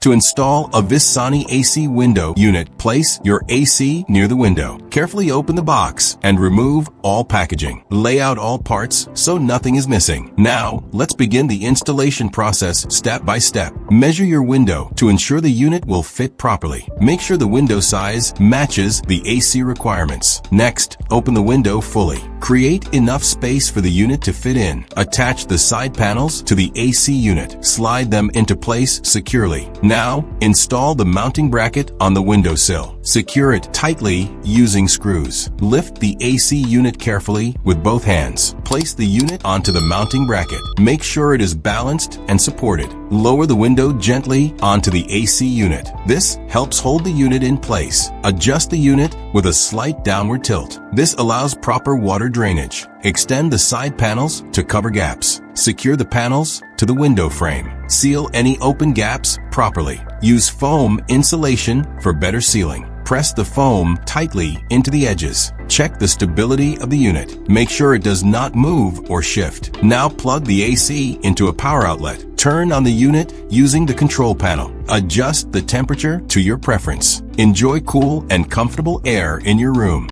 To install a Vissani AC window unit, place your AC near the window. Carefully open the box and remove all packaging. Lay out all parts so nothing is missing. Now, let's begin the installation process step by step. Measure your window to ensure the unit will fit properly. Make sure the window size matches the AC requirements. Next, open the window fully. Create enough space for the unit to fit in. Attach the side panels to the AC unit. Slide them into place securely. Now, install the mounting bracket on the windowsill. Secure it tightly using screws. Lift the AC unit carefully with both hands. Place the unit onto the mounting bracket. Make sure it is balanced and supported. Lower the window gently onto the AC unit. This helps hold the unit in place. Adjust the unit with a slight downward tilt. This allows proper water drainage. Extend the side panels to cover gaps. Secure the panels to the window frame. Seal any open gaps properly. Use foam insulation for better sealing. Press the foam tightly into the edges. Check the stability of the unit. Make sure it does not move or shift. Now plug the AC into a power outlet. Turn on the unit using the control panel. Adjust the temperature to your preference. Enjoy cool and comfortable air in your room.